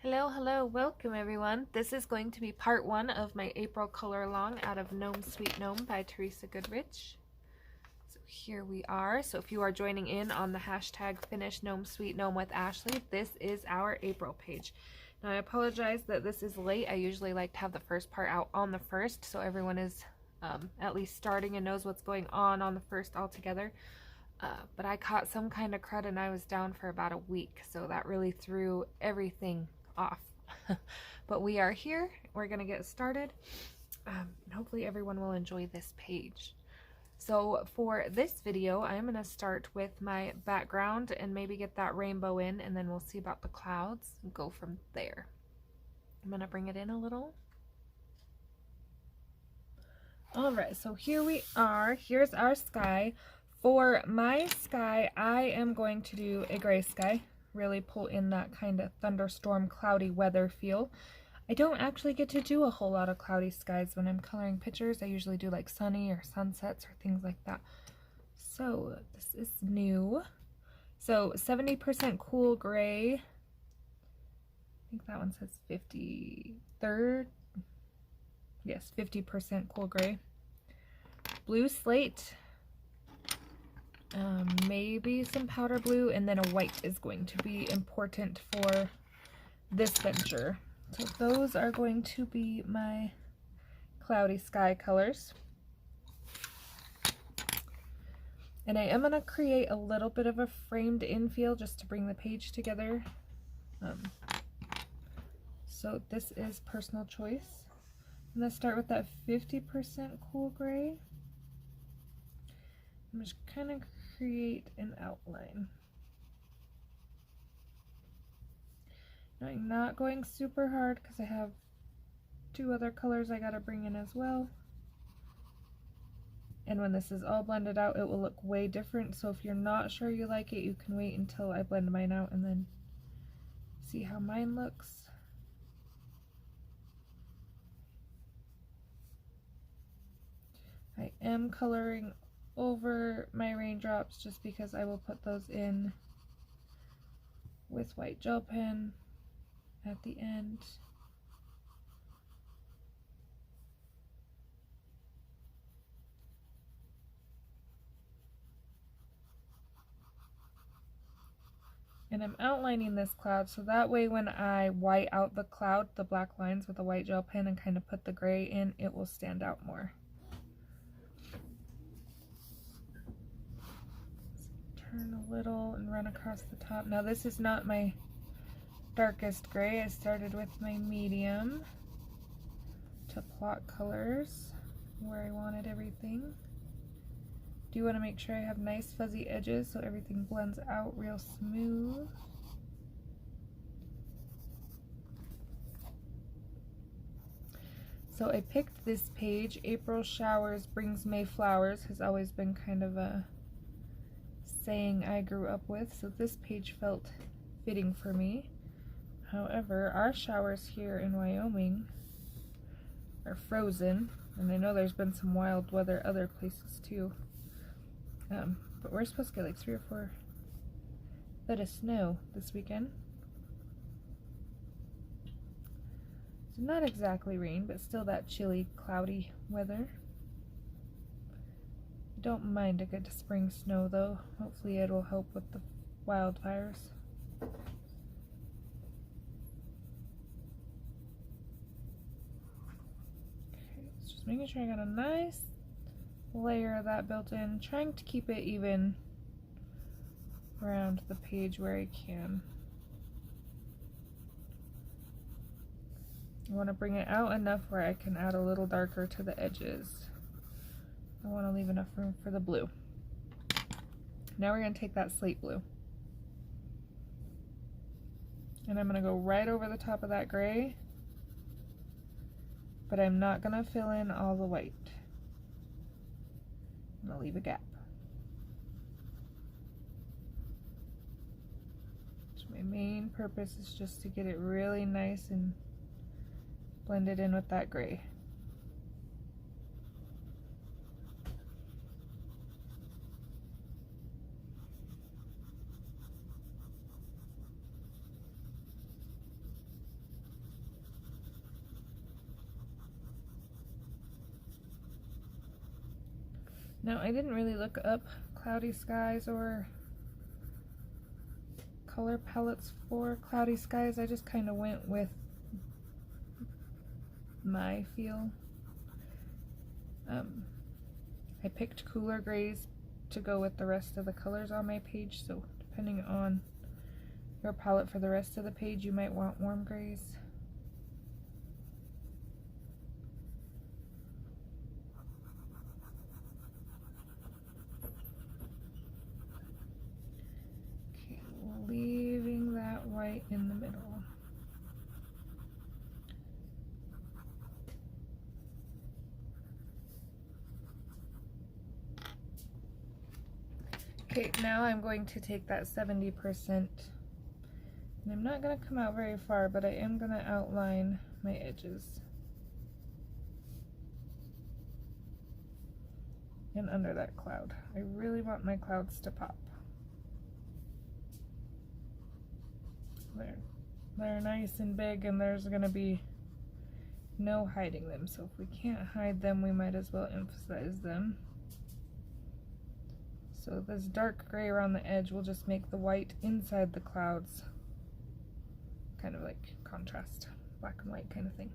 Hello, welcome everyone. This is going to be part one of my April color along out of Gnome Sweet Gnome by teresagoodridge. So here we are. So if you are joining in on the hashtag finishgnomesweetgnomewithashley, this is our April page. Now I apologize that this is late. I usually like to have the first part out on the first so everyone is at least starting and knows what's going on the first all together. But I caught some kind of crud and I was down for about a week, so that really threw everything off. But we are here. We're gonna get started, and hopefully everyone will enjoy this page. So for this video, I'm gonna start with my background and maybe get that rainbow in, and then we'll see about the clouds and go from there. I'm gonna bring it in a little. All right, so here we are. Here's our sky. For my sky, I am going to do a gray sky. Really pull in that kind of thunderstorm, cloudy weather feel. I don't actually get to do a whole lot of cloudy skies when I'm coloring pictures. I usually do like sunny or sunsets or things like that. So this is new. So 70% cool gray. I think that one says 53rd. Yes, 50% cool gray. Blue slate. Maybe some powder blue, and then a white is going to be important for this venture. So those are going to be my cloudy sky colors. And I am going to create a little bit of a framed in feel just to bring the page together. So this is personal choice. I'm going to start with that 50% cool gray. I'm just kind of create an outline. Now, I'm not going super hard because I have two other colors I gotta bring in as well. And when this is all blended out, it will look way different. So if you're not sure you like it, you can wait until I blend mine out and then see how mine looks. I am coloring over my raindrops just because I will put those in with white gel pen at the end. And I'm outlining this cloud so that way when I white out the cloud, the black lines with a white gel pen, and kind of put the gray in, it will stand out more. Turn a little and run across the top. Now this is not my darkest gray. I started with my medium to plot colors where I wanted everything. Do want to make sure I have nice fuzzy edges so everything blends out real smooth. So I picked this page. April showers brings May flowers has always been kind of a saying I grew up with, so this page felt fitting for me. However, our showers here in Wyoming are frozen, and I know there's been some wild weather other places too, but we're supposed to get like 3 or 4 foot of snow this weekend. So not exactly rain, but still that chilly, cloudy weather. Don't mind a good spring snow though. Hopefully it will help with the wildfires. Okay, just making sure I got a nice layer of that built in, trying to keep it even around the page where I can. I want to bring it out enough where I can add a little darker to the edges. I want to leave enough room for the blue. Now we're going to take that slate blue. And I'm going to go right over the top of that gray. But I'm not going to fill in all the white. I'm going to leave a gap. So my main purpose is just to get it really nice and blended in with that gray. Now, I didn't really look up cloudy skies or color palettes for cloudy skies. I just kind of went with my feel. I picked cooler grays to go with the rest of the colors on my page, so depending on your palette for the rest of the page, you might want warm grays. Okay, leaving that white in the middle. Okay, now I'm going to take that 70%, and I'm not going to come out very far, but I am going to outline my edges and under that cloud. I really want my clouds to pop. They're nice and big, and there's going to be no hiding them, so if we can't hide them, we might as well emphasize them. So this dark gray around the edge will just make the white inside the clouds kind of like contrast, black and white kind of thing.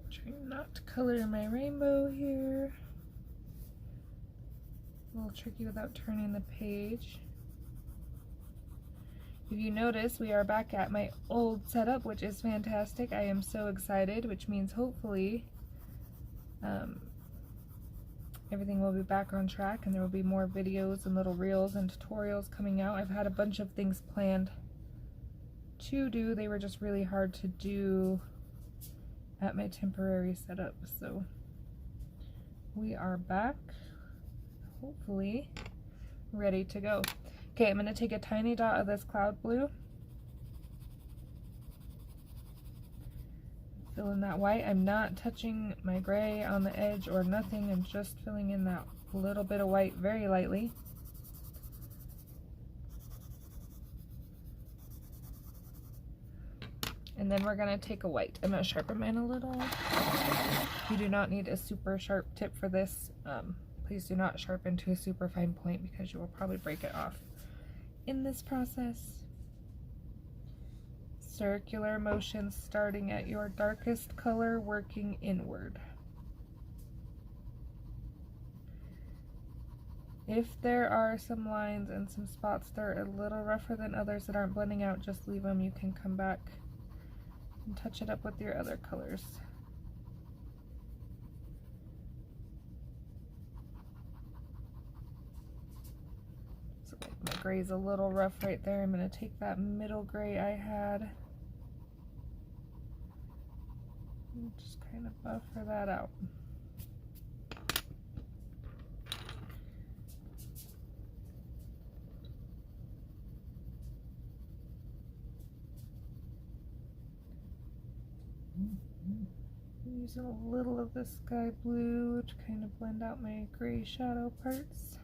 Trying not to color my rainbow here. A little tricky without turning the page. If you notice, we are back at my old setup, which is fantastic. I am so excited, which means hopefully everything will be back on track and there will be more videos and little reels and tutorials coming out. I've had a bunch of things planned to do. They were just really hard to do at my temporary setup. So we are back, hopefully ready to go. Okay, I'm going to take a tiny dot of this cloud blue, fill in that white. I'm not touching my gray on the edge or nothing. I'm just filling in that little bit of white very lightly. And then we're going to take a white. I'm going to sharpen mine a little. You do not need a super sharp tip for this. Please do not sharpen to a super fine point because you will probably break it off in this process. Circular motions starting at your darkest color, working inward. If there are some lines and some spots that are a little rougher than others that aren't blending out, just leave them. You can come back and touch it up with your other colors. My gray's a little rough right there. I'm going to take that middle gray I had and just kind of buffer that out. Using a little of the sky blue to kind of blend out my gray shadow parts.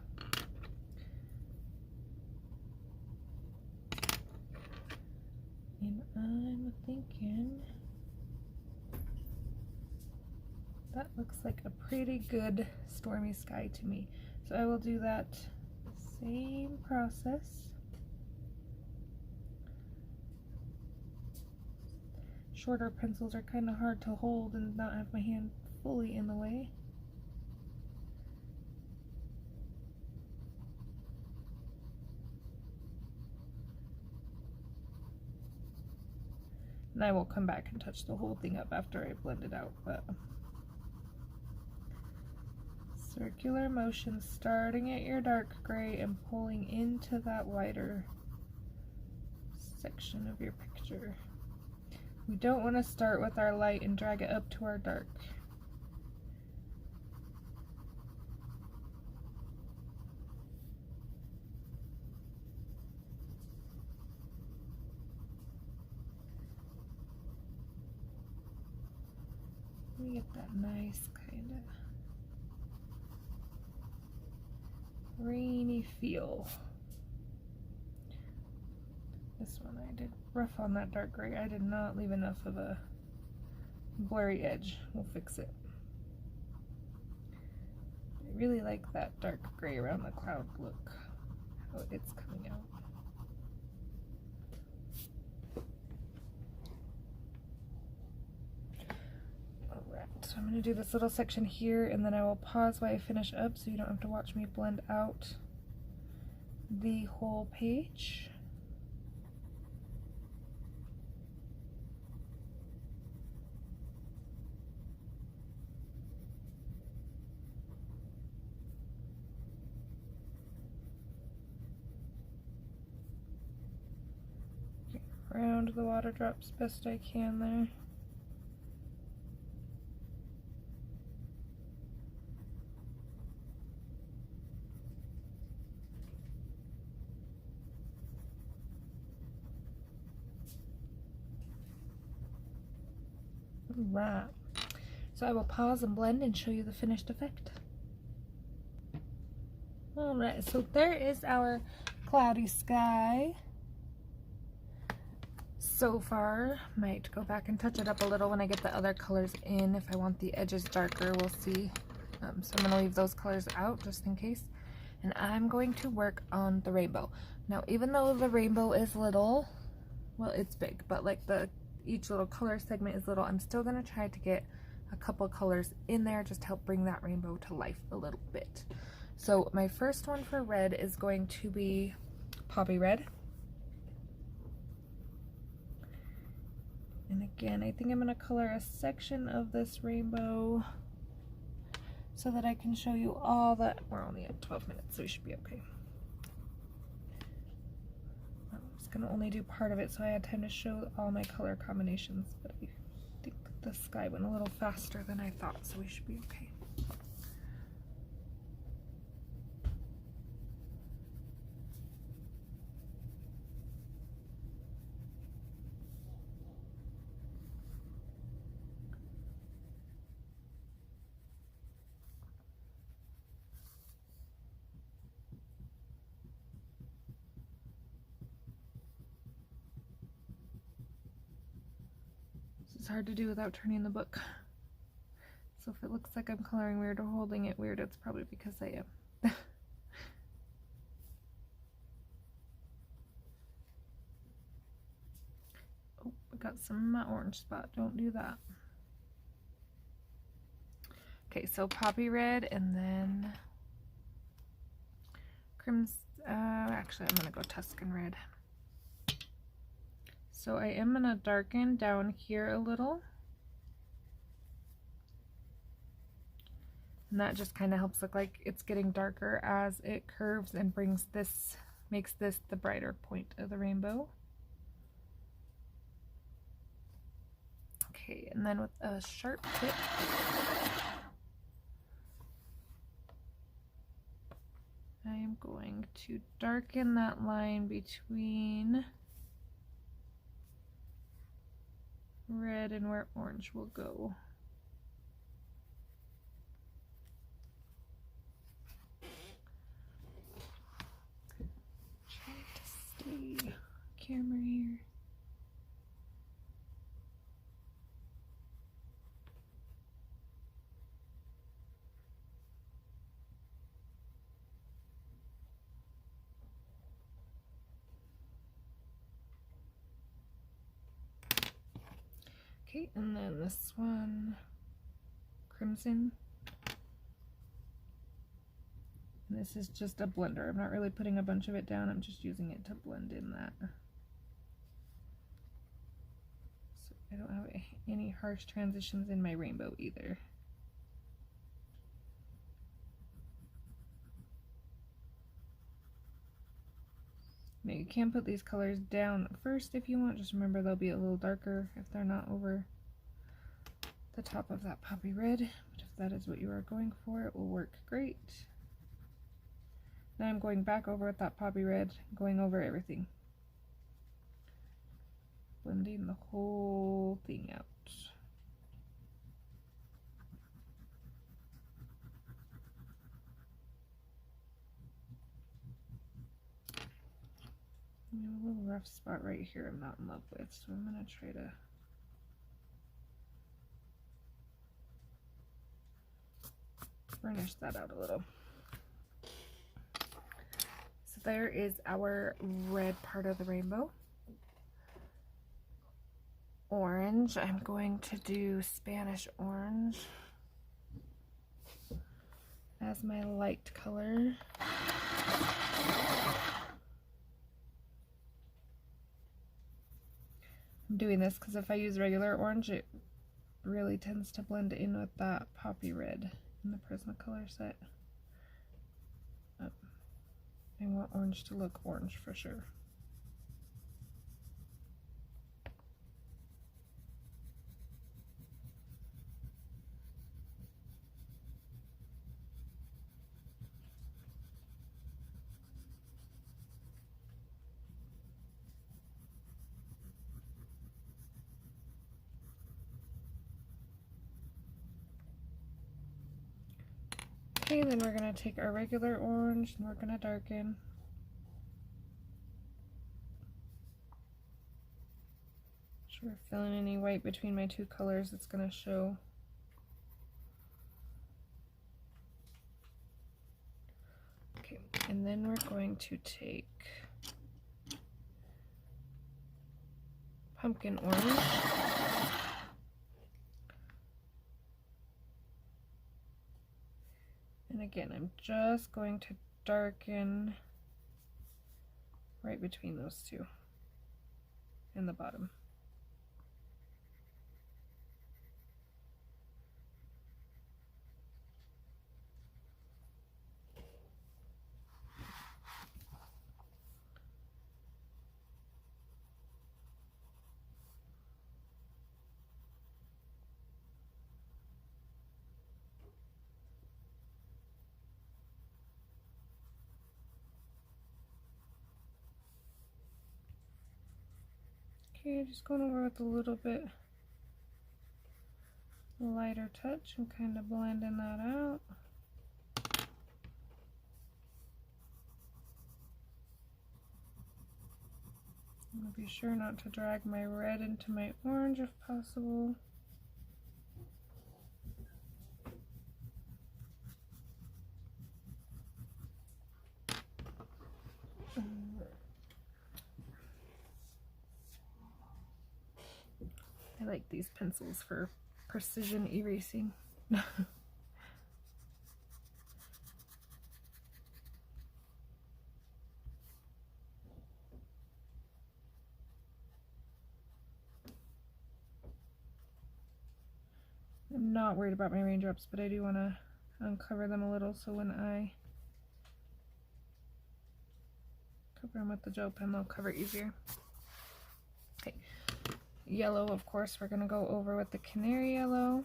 And I'm thinking that looks like a pretty good stormy sky to me. So I will do that same process. Shorter pencils are kind of hard to hold and not have my hand fully in the way. And I will come back and touch the whole thing up after I blend it out. But circular motion starting at your dark gray and pulling into that lighter section of your picture. We don't want to start with our light and drag it up to our dark. We get that nice kind of rainy feel. This one I did rough on that dark gray. I did not leave enough of a blurry edge. We'll fix it. I really like that dark gray around the cloud look, how it's coming out. Alright, so I'm going to do this little section here, and then I will pause while I finish up so you don't have to watch me blend out the whole page. Around the water drops best I can there. Alright, so I will pause and blend and show you the finished effect. Alright, so there is our cloudy sky. So far, might go back and touch it up a little when I get the other colors in. If I want the edges darker, we'll see. So I'm going to leave those colors out just in case. And I'm going to work on the rainbow. Now, even though the rainbow is little, well, it's big, but like each little color segment is little, I'm still going to try to get a couple colors in there just to help bring that rainbow to life a little bit. So my first one for red is going to be Poppy Red. And again, I think I'm going to color a section of this rainbow so that I can show you all that. We're only at 12 minutes, so we should be okay. I'm just going to only do part of it so I had time to show all my color combinations, but I think the sky went a little faster than I thought, so we should be okay. It's hard to do without turning the book. So if it looks like I'm coloring weird or holding it weird, it's probably because I am. Oh, I got some orange spot. Don't do that. Okay, so Poppy Red and then Crimson. Actually, I'm going to go Tuscan Red. So I am going to darken down here a little. And that just kind of helps look like it's getting darker as it curves and makes this the brighter point of the rainbow. Okay, and then with a sharp tip, I am going to darken that line between red and where orange will go. Try to stay camera here. Okay, and then this one, Crimson. And this is just a blender. I'm not really putting a bunch of it down, I'm just using it to blend in that. So I don't have any harsh transitions in my rainbow either. Now you can put these colors down first if you want. Just remember they'll be a little darker if they're not over the top of that Poppy Red. But if that is what you are going for, it will work great. Now I'm going back over with that Poppy Red, going over everything. Blending the whole thing out. a little rough spot right here I'm not in love with, so I'm going to try to burnish that out a little. So there is our red part of the rainbow. Orange, I'm going to do Spanish orange as my light color. I'm doing this because if I use regular orange, it really tends to blend in with that poppy red in the Prismacolor set. I want orange to look orange for sure. Okay, then we're going to take our regular orange and we're going to darken. Sure, filling any white between my two colors, it's going to show. Okay, and then we're going to take pumpkin orange. And again, I'm just going to darken right between those two in the bottom. Okay, just going over with a little bit lighter touch and kind of blending that out. I'm going to be sure not to drag my red into my orange if possible. I like these pencils for precision erasing. I'm not worried about my raindrops, but I do want to uncover them a little so when I cover them with the gel pen, they'll cover easier. Okay, yellow, of course, we're going to go over with the canary yellow.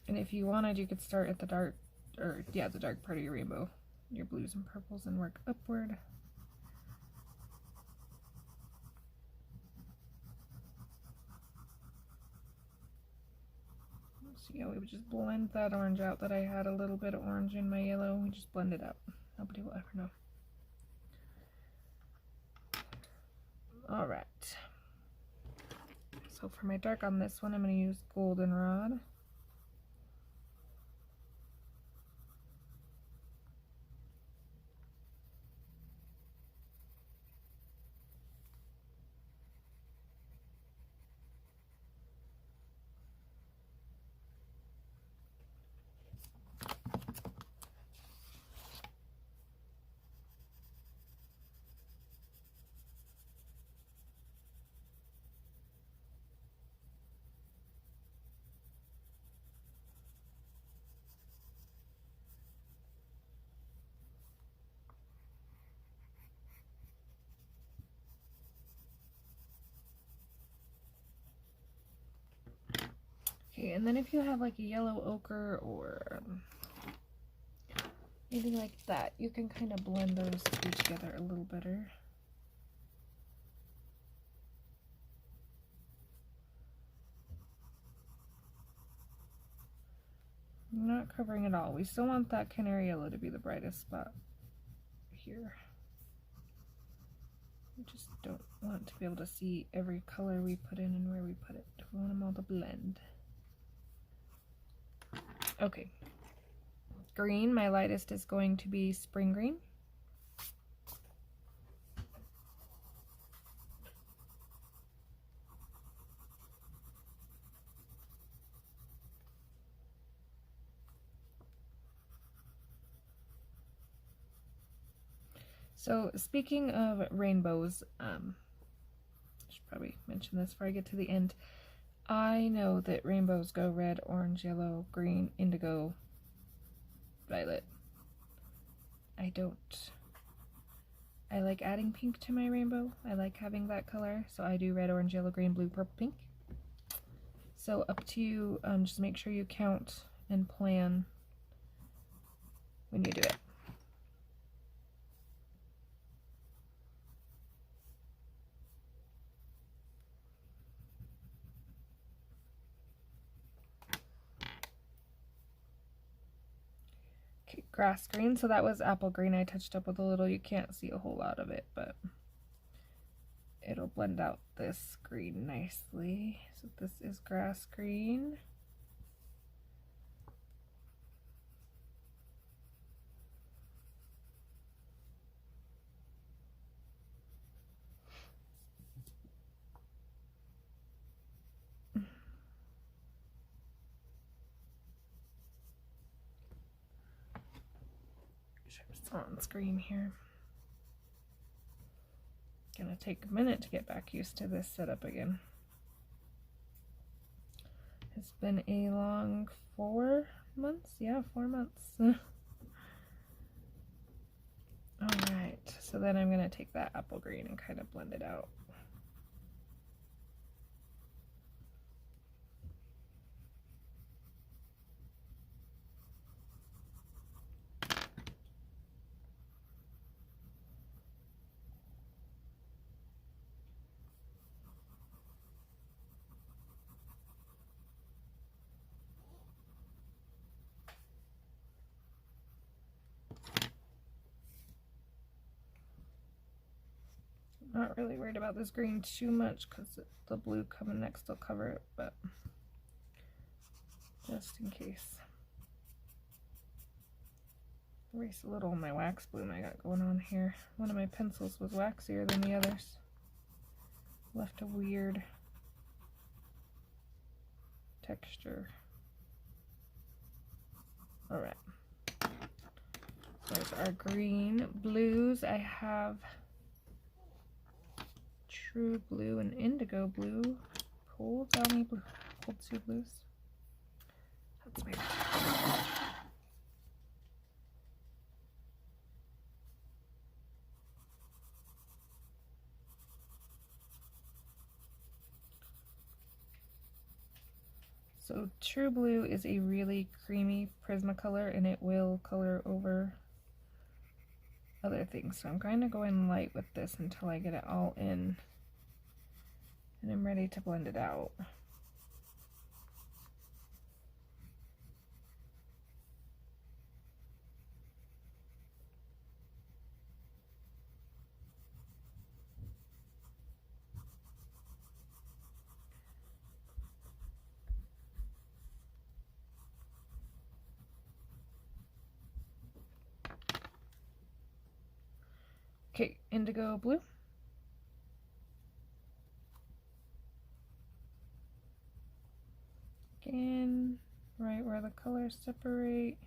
And if you wanted, you could start at the dark, the dark part of your rainbow, your blues and purples, and work upward. So yeah, we would just blend that orange out that I had a little bit of orange in my yellow. We just blend it out. Nobody will ever know. All right. So for my dark on this one, I'm going to use goldenrod. Okay, and then if you have like a yellow ochre or anything like that, you can kind of blend those two together a little better. I'm not covering it all. We still want that canary yellow to be the brightest spot here. We just don't want to be able to see every color we put in and where we put it. We want them all to blend. Okay. Green, my lightest is going to be spring green. So speaking of rainbows, I should probably mention this before I get to the end. I know that rainbows go red, orange, yellow, green, indigo, violet. I don't. I like adding pink to my rainbow. I like having that color, so I do red, orange, yellow, green, blue, purple, pink. So up to you, just make sure you count and plan when you do it. Okay, grass green, so that was apple green I touched up with a little. You can't see a whole lot of it, but it'll blend out this green nicely. So this is grass green. On screen here. Gonna take a minute to get back used to this setup again. It's been a long 4 months. Yeah, 4 months. Alright, so then I'm gonna take that apple green and kind of blend it out. Not really worried about this green too much because the blue coming next will cover it, but just in case. Erase a little of my wax bloom I got going on here. One of my pencils was waxier than the others. Left a weird texture. Alright. There's our green. Blues, I have true blue and indigo blue. Cold downy blue. Cold sea blues. That's weird. So true blue is a really creamy Prismacolor and it will color over other things. So I'm kind of going light with this until I get it all in and I'm ready to blend it out. Okay, indigo blue. Again, right where the colors separate.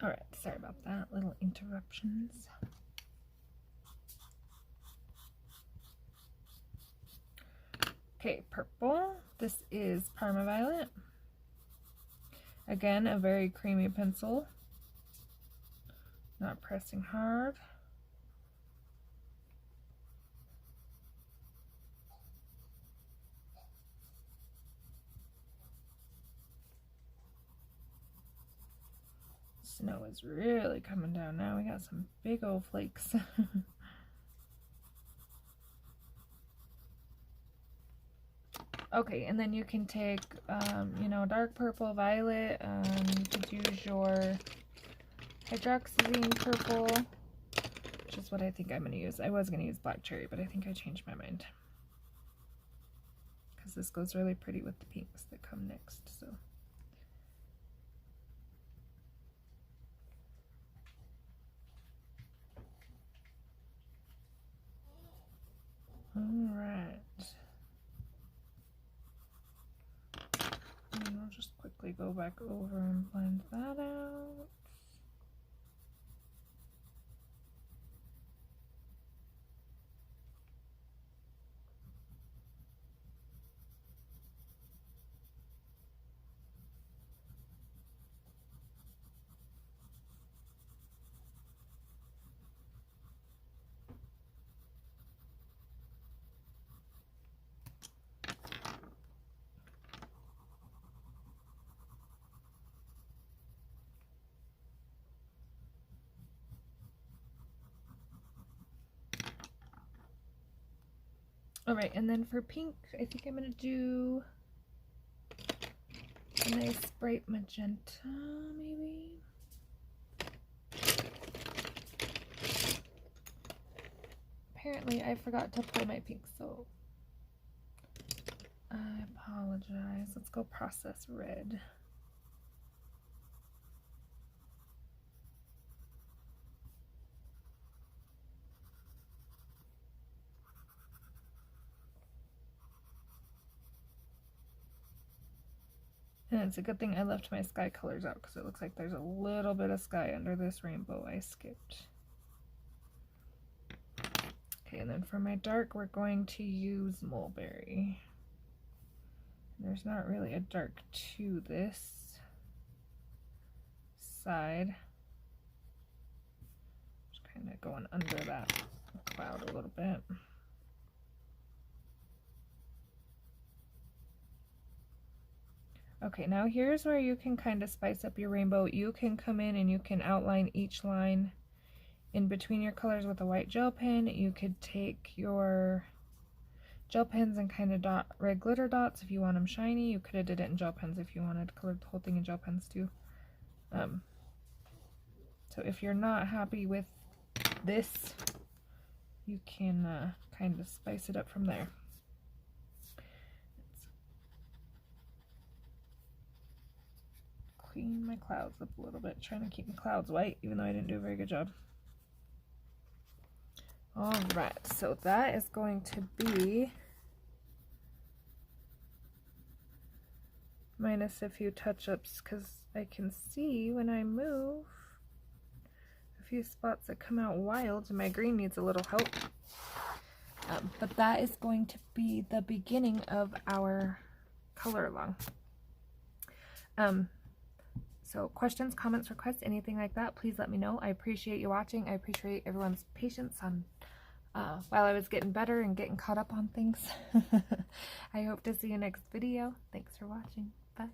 Alright, sorry about that, little interruptions. Okay, purple. This is Parma Violet. Again, a very creamy pencil. Not pressing hard. Snow is really coming down now. We got some big old flakes. Okay, and then you can take, you know, dark purple, violet. You could use your hydroxyzine purple, which is what I think I'm going to use. I was going to use black cherry, but I think I changed my mind. Because this goes really pretty with the pinks that come next, so. Alright. And I'll just quickly go back over and blend that out. Alright, and then for pink, I think I'm going to do a nice bright magenta, maybe? Apparently, I forgot to pull my pink, so I apologize. Let's go process red. And it's a good thing I left my sky colors out because it looks like there's a little bit of sky under this rainbow I skipped. Okay, and then for my dark, we're going to use mulberry. There's not really a dark to this side. Just kind of going under that cloud a little bit. Okay, now here's where you can kind of spice up your rainbow. You can come in and you can outline each line in between your colors with a white gel pen. You could take your gel pens and kind of dot red glitter dots if you want them shiny. You could have did it in gel pens if you wanted to color the whole thing in gel pens too. So if you're not happy with this, you can kind of spice it up from there. Clean my clouds up a little bit, trying to keep my clouds white, even though I didn't do a very good job. Alright, so that is going to be minus a few touch-ups because I can see when I move a few spots that come out wild and my green needs a little help. But that is going to be the beginning of our color along. So questions, comments, requests, anything like that, please let me know. I appreciate you watching. I appreciate everyone's patience on while I was getting better and getting caught up on things. I hope to see you next video. Thanks for watching. Bye.